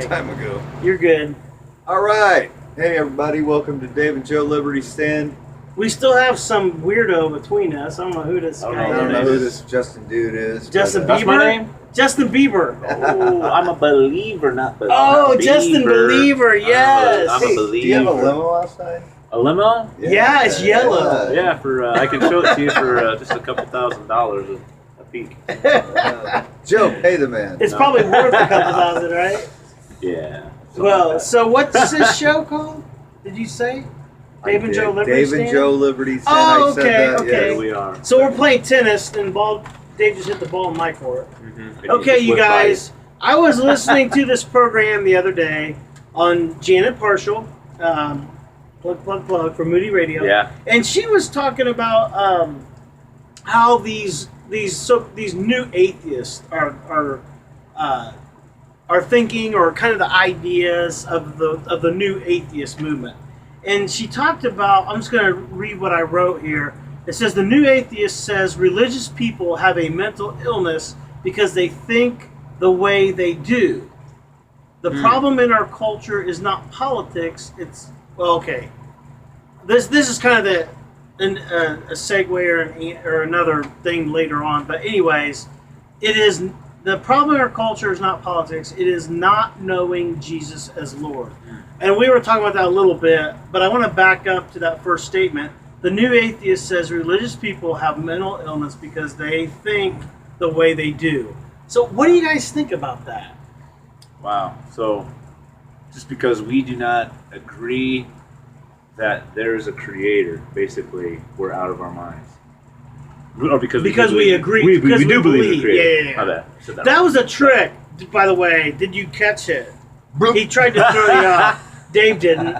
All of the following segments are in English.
Time ago. You're good. All right. Hey, everybody. Welcome to Dave and Joe Liberty Stand. We still have some weirdo between us. I don't know who this guy is. I don't know who this Justin dude is. Justin Bieber? That's my name? Justin Bieber. Oh, I'm a believer, not believer. Oh, Justin Believer, yes. I'm a Hey, believer. do you have a limo outside? A limo? Yeah, it's yellow. Yeah, for I can show it to you for just a couple $1,000 a peek. Joe, pay the man. It's probably worth a couple thousand, right? Yeah. Well, so what's this show called? Did you say? Dave and Joe Liberty Dave Stand? and Joe Liberty Stand. Oh, I said okay, that, okay. yes. There we are. So we're playing tennis, and Dave just hit the ball in my court. Mm-hmm. Okay, you guys. I was listening to this program the other day on Janet Partial, plug for Moody Radio. Yeah. And she was talking about how these new atheists are thinking, or kind of the ideas of the new atheist movement. And she talked about, I'm just going to read what I wrote here. It says, the new atheist says religious people have a mental illness because they think the way they do. The problem in our culture is not politics. It's, well, okay. This is kind of a segue or another thing later on. But anyways, the problem in our culture is not politics. It is not knowing Jesus as Lord. And we were talking about that a little bit, but I want to back up to that first statement. The new atheist says religious people have mental illness because they think the way they do. So what do you guys think about that? Wow. So just because we do not agree that there is a creator, basically, we're out of our minds. Or because we agree. We Because do believe in the creator. Yeah. My bad. I said That was a trick, by the way. Did you catch it? He tried to throw you off. Dave didn't.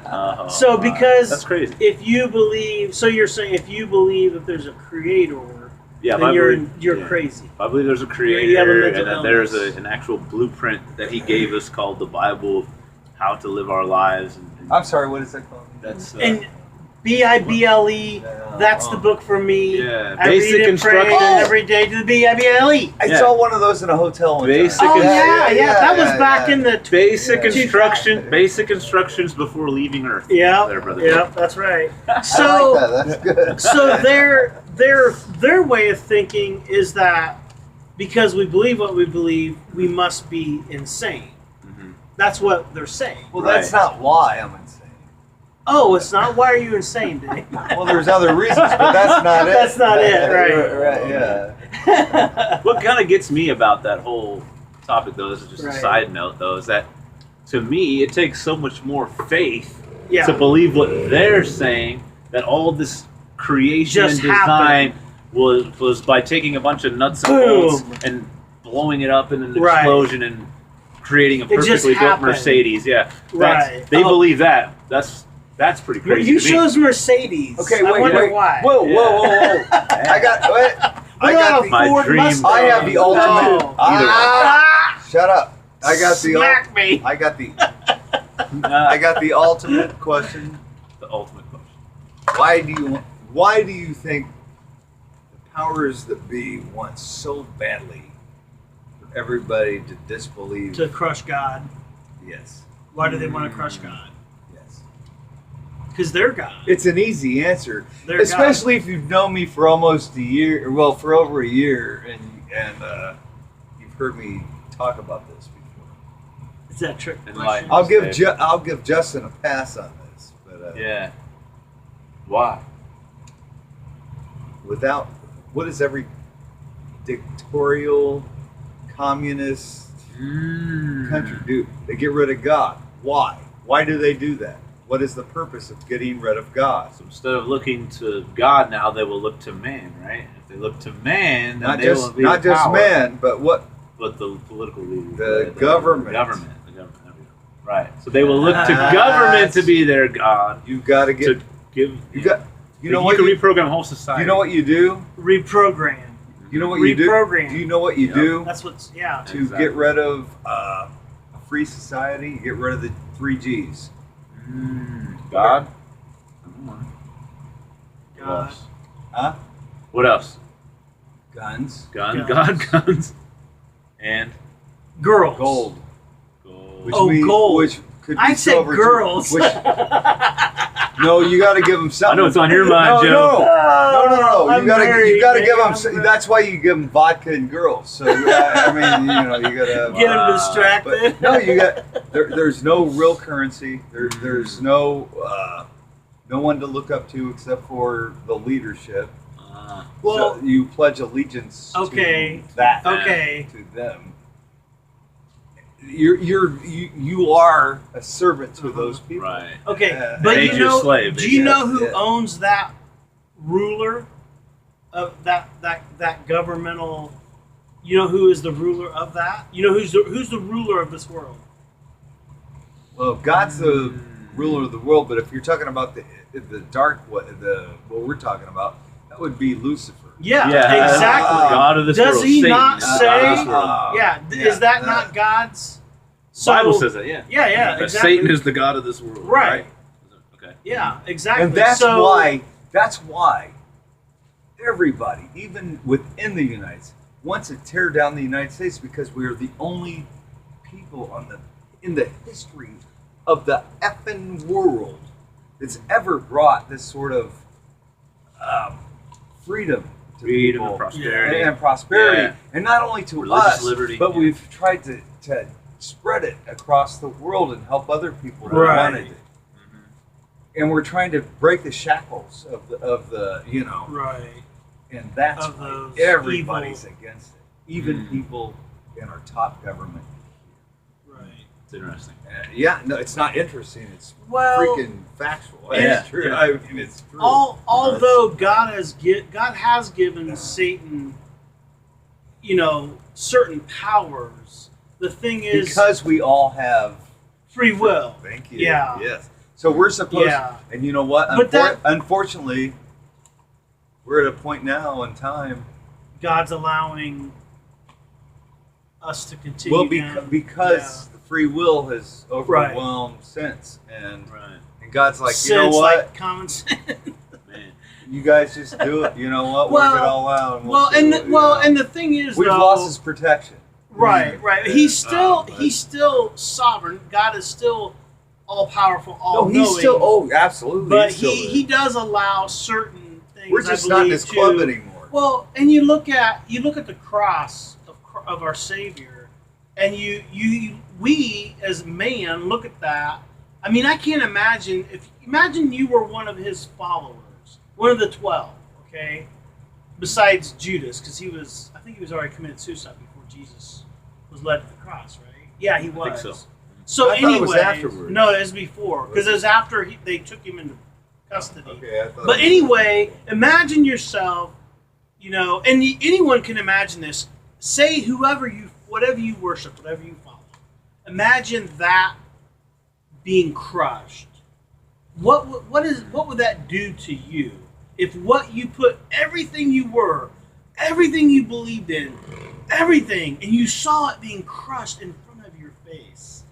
So because that's crazy. If you believe, so you're saying if you believe that there's a creator, Yeah, then you're crazy. I believe there's a You have a creator, mental and then there's illness. an actual blueprint that he gave us called the Bible of how to live our lives. And I'm sorry, what is that called? that's And Bible, that's the book for me. Yeah, I basic read and pray instructions. every day to the Bible. I Yeah. saw one of those in a hotel one Basic time. Oh yeah. That was back in the basic Yeah. basic instructions before leaving Earth. Yeah, there, brother. yeah, that's right. I So, like that. That's good. so their way of thinking is that because we believe what we believe, we must be insane. Mhm. That's what they're saying. Well, that's not why I'm insane. Oh, it's not. Why are you insane, Dave? Well, there's other reasons, but that's not it. That's not it, right. Right, yeah. What kind of gets me about that whole topic, though, this is just Right. a side note, though, is that to me it takes so much more faith Yeah. to believe what they're saying, that all this creation Just and design was by taking a bunch of nuts and bolts Boom. and blowing it up in an Right. explosion and creating a It just perfectly built happened. Mercedes. Yeah, Right. They Oh. believe that. That's pretty Well, crazy. you to me. chose Mercedes. Okay, I wait, wonder wait. why. Whoa. Yeah. I got what? I got the. My Ford dream. Mustang. I have the ultimate. Oh. Ah, shut up. I got the. Smack me. I got the ultimate question. The ultimate question. Why do you think the powers that be want so badly for everybody to disbelieve? To crush God. Yes. Why do they want to crush God? Yes. Because they're God. It's an easy answer, They're especially if you've known me for almost a year. Well, for over a year, and you've heard me talk about this before. Is that a trick And question? like- I'll give Justin a pass on this, but Yeah. Why? without what does every dictatorial communist country do? They get rid of God. Why? Why do they do that? What is the purpose of getting rid of God? So instead of looking to God now, they will look to man, right? If they look to man, then Not they will just be not the just power. man, but what But the political leaders. The government. The government. Right. So they will look to Ah, government to be their God. you've got to get. To give. You got. You know you what? can reprogram whole society. You know what you do? Reprogram. You know what you do? Reprogram. Do you know what you Yep. do That's what's, yeah. to Exactly. get rid of a free society? You get rid of the 3 Gs. God. God. What else? Huh? What else? Guns. Gun. Guns. God. Guns. And Girls. Gold. gold. Which gold. Which could be I said silver too. girls. Which, no, you got to give them I something. know it's on your mind, Joe. No. I'm You got to married, give man. them. That's why you give them vodka and girls. So I mean, you got to Get them distracted. But no, you got. There's no real currency. There's no one to look up to except for the leadership. Well, so you pledge allegiance okay. to that. Okay. To them. You are a servant to those people. Right. Okay, but made you a slave, do you know who yeah. owns that ruler of that governmental? You know who is the ruler of that? You know who's the ruler of this world? Well, God's the ruler of the world, but if you're talking about the dark, what we're talking about, that would be Lucifer. Yeah, Yeah. exactly. God of this Does world. he Satan not is the God of this say? world. Yeah, is that not God's? So, Bible says that, yeah. Yeah, But exactly. Satan is the God of this world. Right. Okay. Yeah, exactly. And that's so, why everybody, even within the United States, wants to tear down the United States because we are the only people in the history of the effing world that's ever brought this sort of freedom to Freedom people and prosperity. and prosperity, Yeah. and not only to Religious us, liberty, but yeah. we've tried to spread it across the world and help other people who Right. wanted it. And we're trying to break the shackles of the right. and that's Of why those everybody's evil- against it, even people in our top government. Right. It's interesting. Yeah, no, it's not interesting. It's Well, freaking factual. yeah, It's true. yeah. I mean, it's true. although God has given Satan, certain powers. The thing is, because we all have free will. Thank you. Yeah. Yes. So we're supposed. Yeah. And you know what? But Unfortunately, we're at a point now in time. God's allowing us to continue. Well, down. because the free will has Right. overwhelmed sense, and Right. God's like, Sense, you know what? like common sense. Man. You guys just do it. You know what? Well- Work it all out. And well, do and it, and the thing is, we've though, lost his protection. right. He's still but- he's still sovereign. God is still all powerful, all No, knowing. he's still. Oh, absolutely. but he's still he does allow certain things. We're just I not in believe, this club to- anymore. Well, and you look at the cross of our Savior, and we as man look at that. I mean, I can't imagine imagine you were one of his followers, one of the 12, okay? Besides Judas, because I think he was already committed suicide before Jesus was led to the cross, right? Yeah, he was. I think so. So I thought it anyway, was afterwards. no, it was before, because it was after they took him into custody. Okay, I thought. But anyway, imagine yourself, and anyone can imagine this. Say whatever you worship, whatever you follow. Imagine that being crushed. What would that do to you if what you put everything you were, everything you believed in, everything, and you saw it being crushed in front of your face,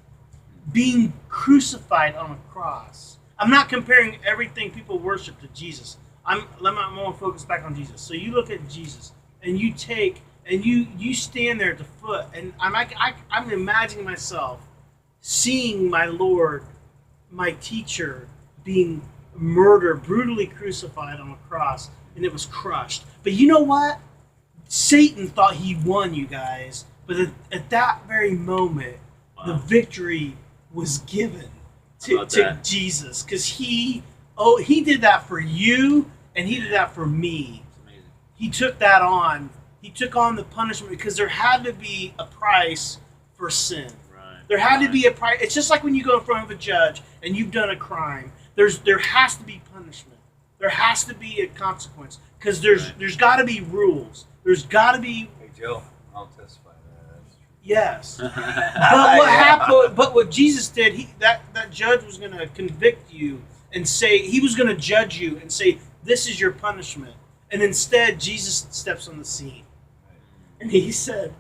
being crucified on a cross? I'm not comparing everything people worship to Jesus. I'm going to focus back on Jesus. So you look at Jesus, and you take and you stand there at the foot, and I'm imagining myself seeing my Lord, my teacher, being murdered, brutally crucified on a cross, and it was crushed. But you know what? Satan thought he won, you guys. But at that very moment, the victory was given to Jesus, because he did that for you, and he did that for me. It's amazing. He took that on. He took on the punishment because there had to be a price for sin. Right. There had to be a price. It's just like when you go in front of a judge and you've done a crime. There has to be punishment. There has to be a consequence, because there's got to be rules. There's got to be. Hey Joe, I'll testify to that. That's true. Yes. But what happened? But what Jesus did, that judge was going to convict you and say, he was going to judge you and say, this is your punishment. And instead, Jesus steps on the scene. And he said,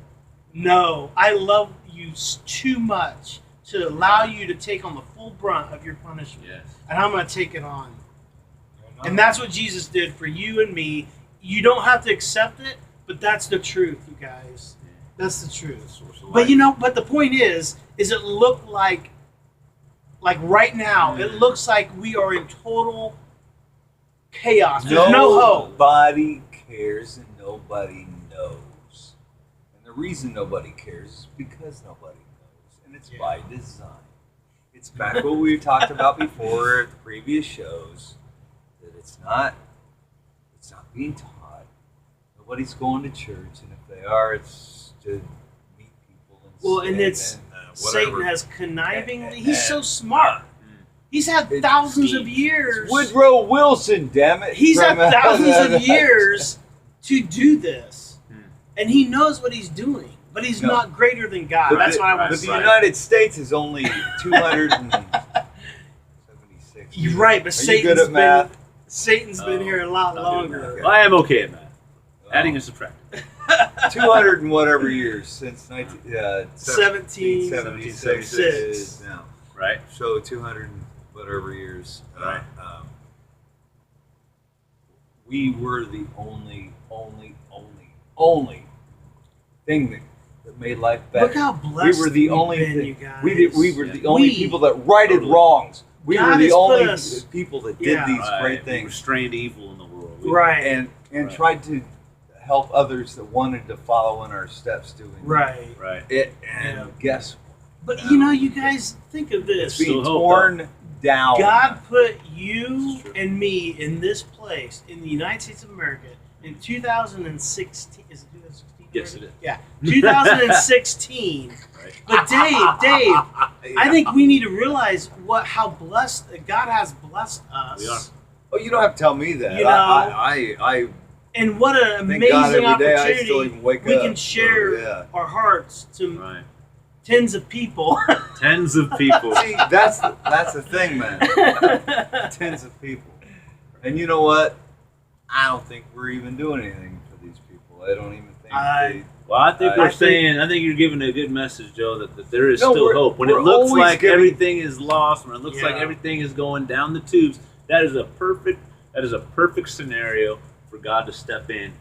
no, I love you too much to allow you to take on the full brunt of your punishment. Yes. And I'm going to take it on. And that's what Jesus did for you and me. You don't have to accept it, but that's the truth, you guys. That's the truth. Source of But life. you know, but the point is it looked like right now, it looks like we are in total chaos. There's no hope. Nobody cares and nobody knows. And the reason nobody cares is because nobody knows. And it's by design. It's back what we talked about before at previous shows, that it's not being taught. Nobody's going to church, and if they are, it's to meet people and Well, and it's Satan has connivingly. He's so smart. He's had thousands of years. Woodrow Wilson, damn it! He's had thousands of years to do this, and he knows what he's doing. But he's not greater than God. But That's what I want to But say. the United States is only 276. You're right, but Are you good at math? Satan's been here a lot longer. Well, I am okay at math. Adding and subtracting. 200 and whatever years since 1776 is now. Right. So 200 and whatever years. Right. We were the only thing that made life better. Look how blessed we were the only been, thing. you guys. We were the only people that righted Totally. wrongs. We God were the has only put us- people that did these great We things. restrained evil in the world. Right. And Right. tried to help others that wanted to follow in our steps doing Right. Right. it. And guess But you know, you guys think of this. it's being Still hope, torn down. God put you This is true. and me in this place in the United States of America in 2016. Is it 2016? Yes, it is. Yeah, 2016. Right. But Dave, I think we need to realize how blessed God has blessed us. We are. Oh, you don't have to tell me that. You know, I And what an thank God amazing every day I still opportunity even wake we up. can share Yeah. our hearts to Right. tens of people. Tens of people. See, that's the thing, man. Tens of people. And you know what? I don't think we're even doing anything for these people. I don't even think Well, I think I think you're giving a good message, Joe, that there is No, still we're- hope. When we're it looks always like giving- everything is lost, when it looks like Yeah. everything is going down the tubes, that is a perfect scenario for God to step in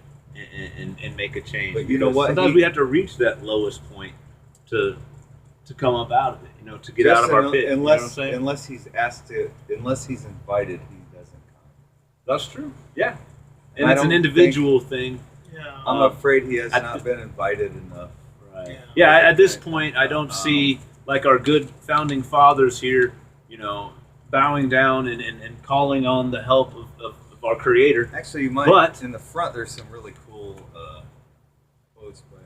and make a change. But you know Because what? Sometimes He- we have to reach that lowest point to come up out of it. To get out of our pit. You know what I'm saying? Unless he's invited, he doesn't come. That's true. Yeah. And I it's an don't individual thing. Yeah. I'm afraid he has I- not been invited enough. Right. Yeah. Yeah. At this point, I don't see like our good founding fathers here, bowing down and calling on the help of our Creator. Actually, you might. But- in the front, there's some really cool quotes by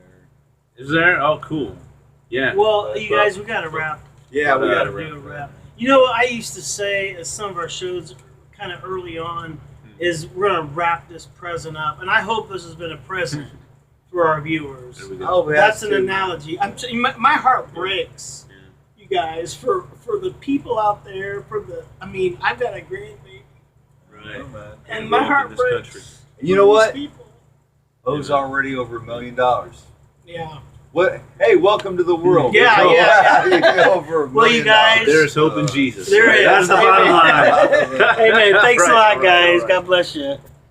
Is there? Oh, cool. Yeah. Well, you guys, we got to wrap. Yeah, we got to do a wrap. wrap. You know what I used to say at some of our shows kind of early on is we're going to wrap this present up. And I hope this has been a present for our viewers. There we go. Oh, That's an analogy. My heart breaks, Yeah. you guys, for the people out there, I've got a grandbaby. Right. And We my live in heart this breaks. country. You know for what? these people. O's already over $1 million. Yeah. What? Hey, welcome to the world. Yeah, There's yeah. over $1 Well, you million. guys- There's hope in Jesus. There is. That's the bottom line. Amen. Thanks a All lot, right, all right, guys. all right. God bless you.